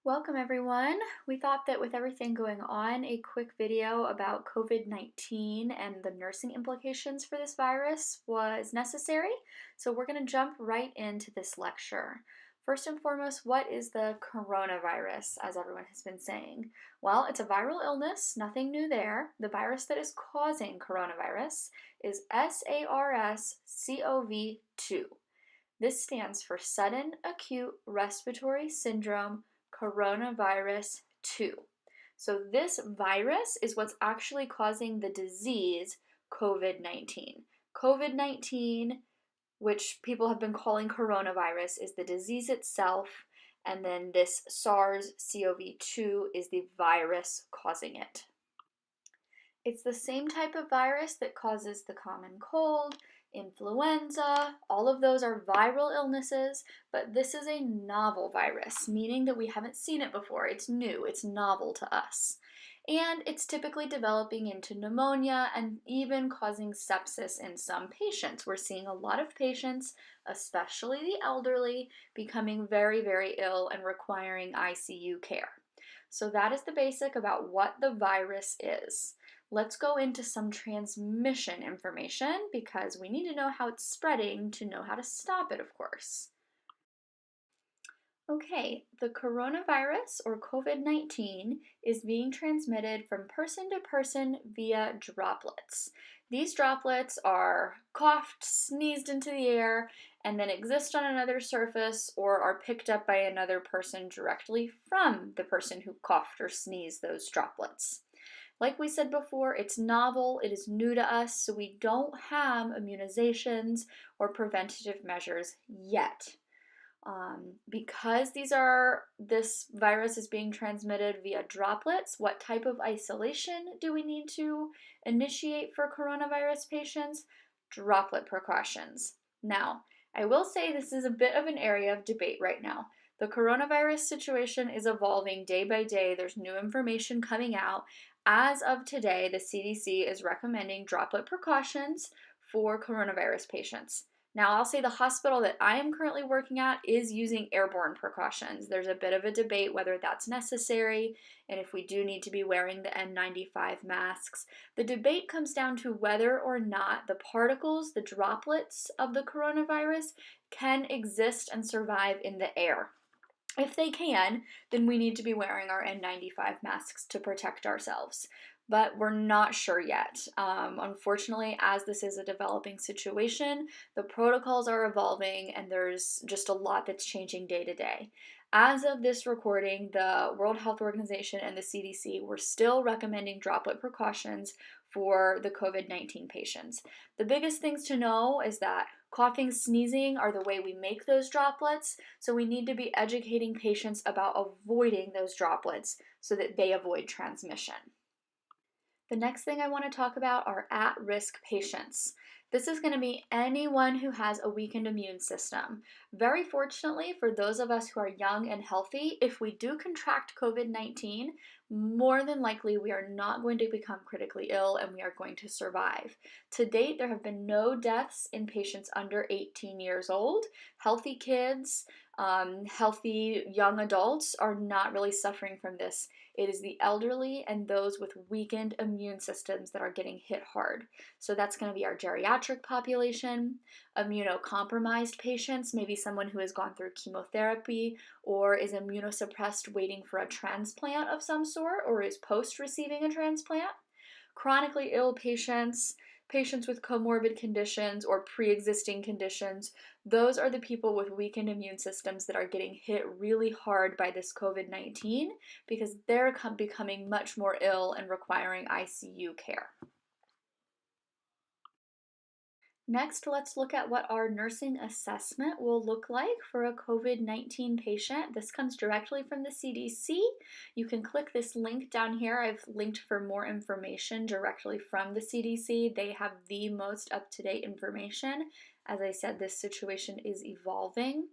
Welcome everyone. We thought that with everything going on, a quick video about COVID-19 and the nursing implications for this virus was necessary. So we're going to jump right into this lecture. First and foremost, what is the coronavirus, as everyone has been saying? Well, it's a viral illness, nothing new there. The virus that is causing coronavirus is SARS-CoV-2. This stands for Sudden Acute Respiratory Syndrome Coronavirus 2. So this virus is what's actually causing the disease COVID-19. COVID-19, which people have been calling coronavirus, is the disease itself, and then this SARS-CoV-2 is the virus causing it. It's the same type of virus that causes the common cold, influenza, all of those are viral illnesses, but this is a novel virus, meaning that we haven't seen it before. It's new, it's novel to us. And it's typically developing into pneumonia and even causing sepsis in some patients. We're seeing a lot of patients, especially the elderly, becoming very, very ill and requiring ICU care. So that is the basic about what the virus is. Let's go into some transmission information because we need to know how it's spreading to know how to stop it, of course. Okay, the coronavirus or COVID-19 is being transmitted from person to person via droplets. These droplets are coughed, sneezed into the air, and then exist on another surface or are picked up by another person directly from the person who coughed or sneezed those droplets. Like we said before, it's novel, it is new to us, so we don't have immunizations or preventative measures yet. Because this virus is being transmitted via droplets, what type of isolation do we need to initiate for coronavirus patients? Droplet precautions. Now, I will say this is a bit of an area of debate right now. The coronavirus situation is evolving day by day. There's new information coming out. As of today, the CDC is recommending droplet precautions for coronavirus patients. Now, I'll say the hospital that I am currently working at is using airborne precautions. There's a bit of a debate whether that's necessary and if we do need to be wearing the N95 masks. The debate comes down to whether or not the particles, the droplets of the coronavirus, can exist and survive in the air. If they can, then we need to be wearing our N95 masks to protect ourselves. But we're not sure yet. Unfortunately, as this is a developing situation, the protocols are evolving and there's just a lot that's changing day to day. As of this recording, the World Health Organization and the CDC were still recommending droplet precautions for the COVID-19 patients. The biggest things to know is that coughing, sneezing are the way we make those droplets, so we need to be educating patients about avoiding those droplets so that they avoid transmission. The next thing I want to talk about are at-risk patients. This is going to be anyone who has a weakened immune system. Very fortunately, for those of us who are young and healthy, if we do contract COVID-19, more than likely we are not going to become critically ill and we are going to survive. To date, there have been no deaths in patients under 18 years old. Healthy kids, healthy young adults are not really suffering from this. It is the elderly and those with weakened immune systems that are getting hit hard. So that's going to be our geriatric population, immunocompromised patients, maybe someone who has gone through chemotherapy or is immunosuppressed waiting for a transplant of some sort or is post receiving a transplant, chronically ill patients, patients with comorbid conditions or pre-existing conditions. Those are the people with weakened immune systems that are getting hit really hard by this COVID-19 because they're becoming much more ill and requiring ICU care. Next, let's look at what our nursing assessment will look like for a COVID-19 patient. This comes directly from the CDC. You can click this link down here. I've linked for more information directly from the CDC. They have the most up-to-date information. As I said, this situation is evolving,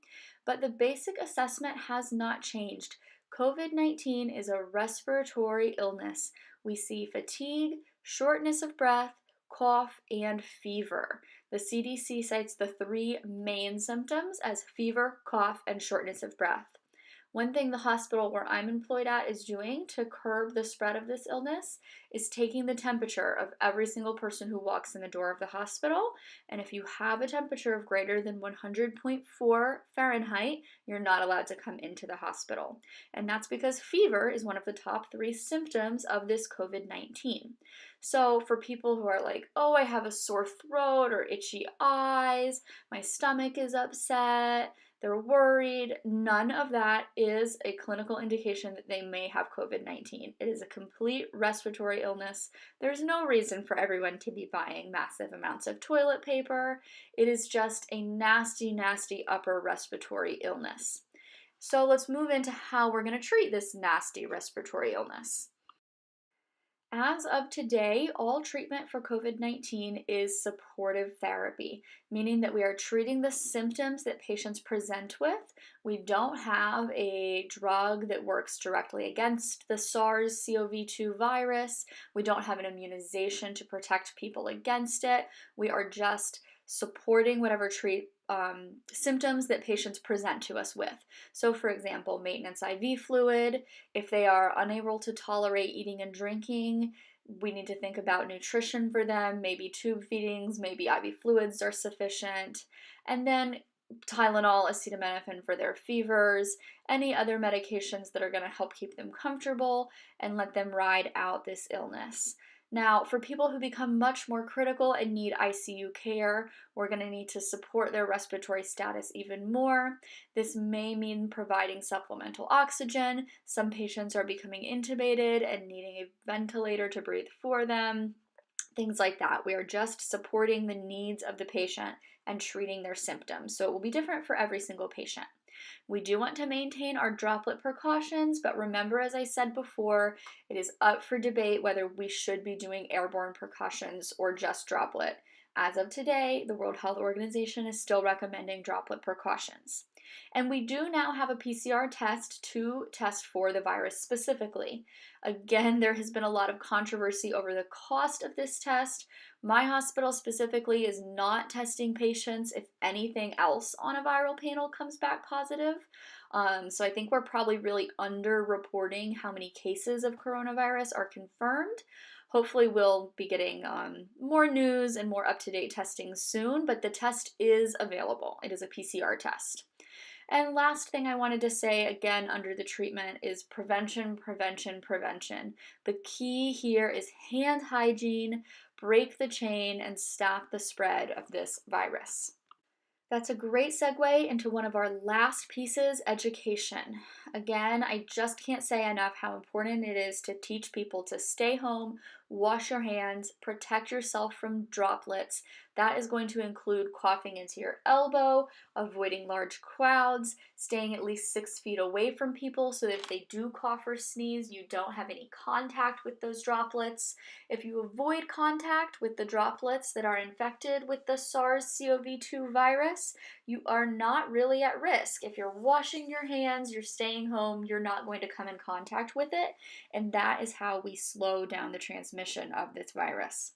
but the basic assessment has not changed. COVID-19 is a respiratory illness. We see fatigue, shortness of breath, cough, and fever. The CDC cites the three main symptoms as fever, cough, and shortness of breath. One thing the hospital where I'm employed at is doing to curb the spread of this illness is taking the temperature of every single person who walks in the door of the hospital. And if you have a temperature of greater than 100.4 Fahrenheit, you're not allowed to come into the hospital. And that's because fever is one of the top 3 symptoms of this COVID-19. So for people who are like, oh, I have a sore throat or itchy eyes, my stomach is upset, they're worried, none of that is a clinical indication that they may have COVID-19. It is a complete respiratory illness. There's no reason for everyone to be buying massive amounts of toilet paper. It is just a nasty, nasty upper respiratory illness. So let's move into how we're going to treat this nasty respiratory illness. As of today, all treatment for COVID-19 is supportive therapy, meaning that we are treating the symptoms that patients present with. We don't have a drug that works directly against the SARS-CoV-2 virus. We don't have an immunization to protect people against it. We are just supporting whatever symptoms that patients present to us with. So for example, maintenance IV fluid. If they are unable to tolerate eating and drinking, we need to think about nutrition for them. Maybe tube feedings, maybe IV fluids are sufficient. And then Tylenol, acetaminophen for their fevers, any other medications that are going to help keep them comfortable and let them ride out this illness. Now, for people who become much more critical and need ICU care, we're going to need to support their respiratory status even more. This may mean providing supplemental oxygen. Some patients are becoming intubated and needing a ventilator to breathe for them. Things like that. We are just supporting the needs of the patient and treating their symptoms. So it will be different for every single patient. We do want to maintain our droplet precautions, but remember, as I said before, it is up for debate whether we should be doing airborne precautions or just droplet. As of today, the World Health Organization is still recommending droplet precautions. And we do now have a PCR test to test for the virus specifically. Again, there has been a lot of controversy over the cost of this test. My hospital specifically is not testing patients if anything else on a viral panel comes back positive. So I think we're probably really underreporting how many cases of coronavirus are confirmed. Hopefully we'll be getting more news and more up-to-date testing soon, but the test is available. It is a PCR test. And last thing I wanted to say, again, under the treatment is prevention, prevention, prevention. The key here is hand hygiene, break the chain, and stop the spread of this virus. That's a great segue into one of our last pieces, education. Again, I just can't say enough how important it is to teach people to stay home, wash your hands, protect yourself from droplets. That is going to include coughing into your elbow, avoiding large crowds, staying at least 6 feet away from people so that if they do cough or sneeze, you don't have any contact with those droplets. If you avoid contact with the droplets that are infected with the SARS-CoV-2 virus, you are not really at risk. If you're washing your hands, you're staying home, you're not going to come in contact with it, and that is how we slow down the transmission of this virus.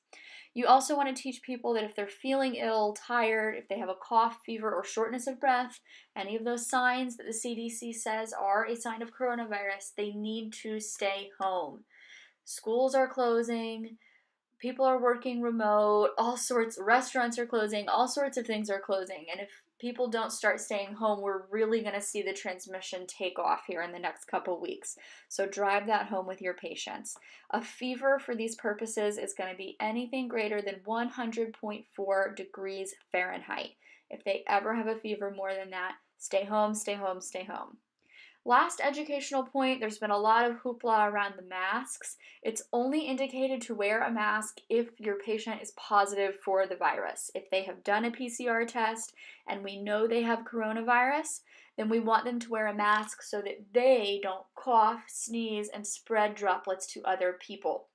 You also want to teach people that if they're feeling ill, tired, if they have a cough, fever, or shortness of breath, any of those signs that the CDC says are a sign of coronavirus, they need to stay home. Schools are closing, people are working remote, restaurants are closing, all sorts of things are closing. And if people don't start staying home, we're really going to see the transmission take off here in the next couple weeks. So drive that home with your patients. A fever for these purposes is going to be anything greater than 100.4 degrees Fahrenheit. If they ever have a fever more than that, stay home, stay home, stay home. Last educational point, there's been a lot of hoopla around the masks. It's only indicated to wear a mask if your patient is positive for the virus. If they have done a PCR test and we know they have coronavirus, then we want them to wear a mask so that they don't cough, sneeze, and spread droplets to other people.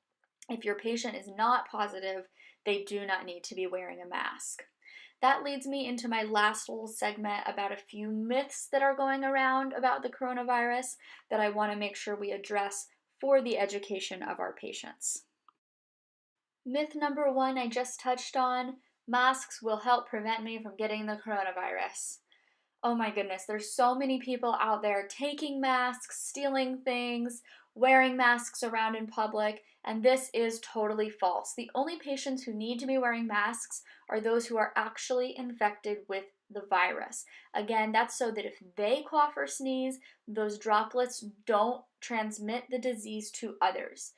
If your patient is not positive, they do not need to be wearing a mask. That leads me into my last little segment about a few myths that are going around about the coronavirus that I want to make sure we address for the education of our patients. Myth number 1 I just touched on, masks will help prevent me from getting the coronavirus. Oh my goodness, there's so many people out there taking masks, stealing things, wearing masks around in public, and this is totally false. The only patients who need to be wearing masks are those who are actually infected with the virus. Again, that's so that if they cough or sneeze, those droplets don't transmit the disease to others.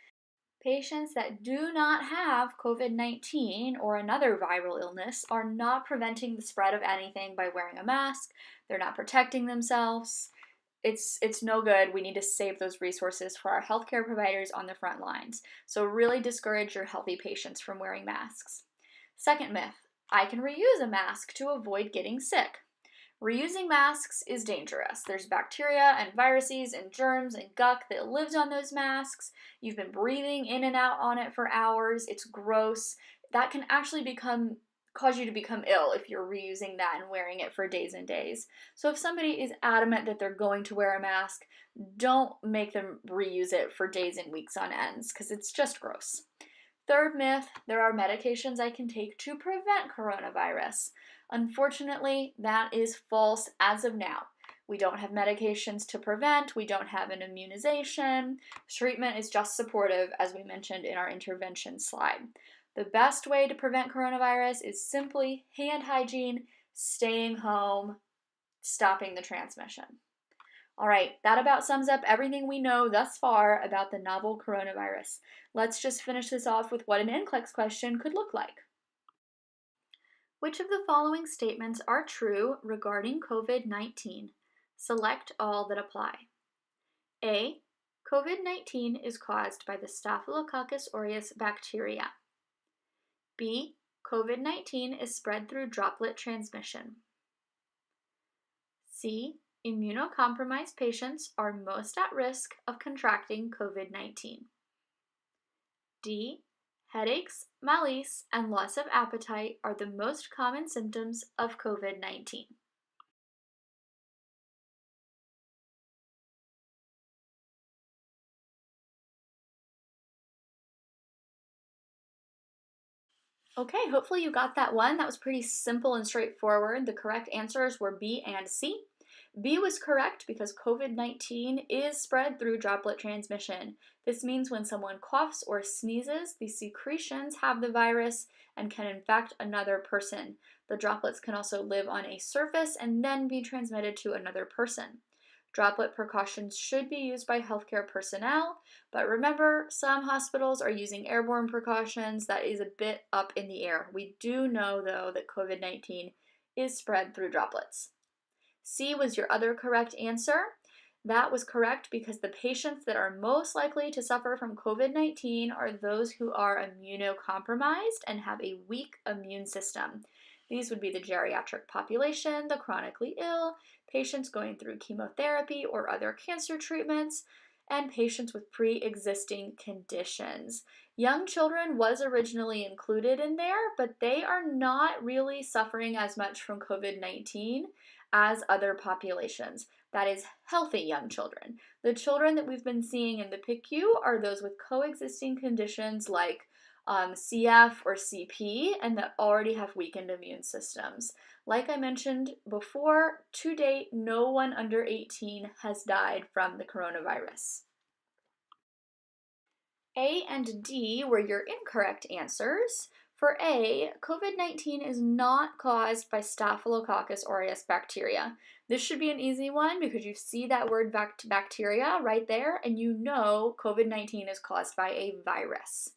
Patients that do not have COVID 19 or another viral illness are not preventing the spread of anything by wearing a mask. They're not protecting themselves. It's no good. We need to save those resources for our healthcare providers on the front lines. So, really discourage your healthy patients from wearing masks. Second myth, I can reuse a mask to avoid getting sick. Reusing masks is dangerous. There's bacteria and viruses and germs and gunk that lives on those masks. You've been breathing in and out on it for hours. It's gross. That can actually cause you to become ill if you're reusing that and wearing it for days and days. So if somebody is adamant that they're going to wear a mask, don't make them reuse it for days and weeks on ends because it's just gross. Third myth, there are medications I can take to prevent coronavirus. Unfortunately, that is false as of now. We don't have medications to prevent, we don't have an immunization. Treatment is just supportive, as we mentioned in our intervention slide. The best way to prevent coronavirus is simply hand hygiene, staying home, stopping the transmission. All right, that about sums up everything we know thus far about the novel coronavirus. Let's just finish this off with what an NCLEX question could look like. Which of the following statements are true regarding COVID-19? Select all that apply. A. COVID-19 is caused by the Staphylococcus aureus bacteria. B. COVID-19 is spread through droplet transmission. C. Immunocompromised patients are most at risk of contracting COVID-19. D. Headaches, malaise, and loss of appetite are the most common symptoms of COVID-19. Okay, hopefully you got that one. That was pretty simple and straightforward. The correct answers were B and C. B was correct because COVID-19 is spread through droplet transmission. This means when someone coughs or sneezes, the secretions have the virus and can infect another person. The droplets can also live on a surface and then be transmitted to another person. Droplet precautions should be used by healthcare personnel, but remember, some hospitals are using airborne precautions. That is a bit up in the air. We do know, though, that COVID-19 is spread through droplets. C was your other correct answer. That was correct because the patients that are most likely to suffer from COVID-19 are those who are immunocompromised and have a weak immune system. These would be the geriatric population, the chronically ill, patients going through chemotherapy or other cancer treatments, and patients with pre-existing conditions. Young children was originally included in there, but they are not really suffering as much from COVID-19 as other populations. That is healthy young children. The children that we've been seeing in the PICU are those with coexisting conditions like CF or CP and that already have weakened immune systems. Like I mentioned before, to date, no one under 18 has died from the coronavirus. A and D were your incorrect answers. For A, COVID-19 is not caused by Staphylococcus aureus bacteria. This should be an easy one because you see that word bacteria right there and you know COVID-19 is caused by a virus.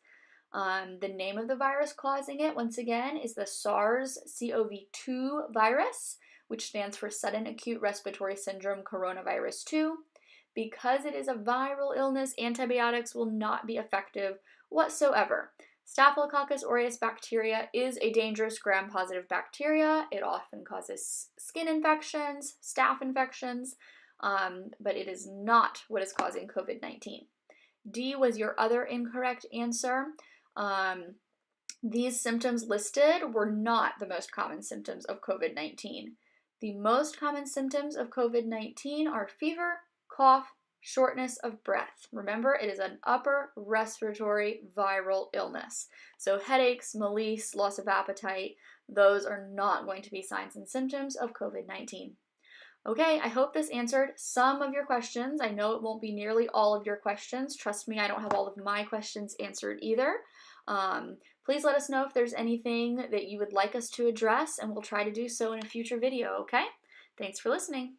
The name of the virus causing it, once again, is the SARS-CoV-2 virus, which stands for Sudden Acute Respiratory Syndrome Coronavirus 2. Because it is a viral illness, antibiotics will not be effective whatsoever. Staphylococcus aureus bacteria is a dangerous gram-positive bacteria. It often causes skin infections, staph infections, but it is not what is causing COVID-19. D was your other incorrect answer. These symptoms listed were not the most common symptoms of COVID-19. The most common symptoms of COVID-19 are fever, cough, shortness of breath. Remember, it is an upper respiratory viral illness. So headaches, malaise, loss of appetite, those are not going to be signs and symptoms of COVID-19. Okay, I hope this answered some of your questions. I know it won't be nearly all of your questions. Trust me, I don't have all of my questions answered either. Please let us know if there's anything that you would like us to address, and we'll try to do so in a future video, okay? Thanks for listening.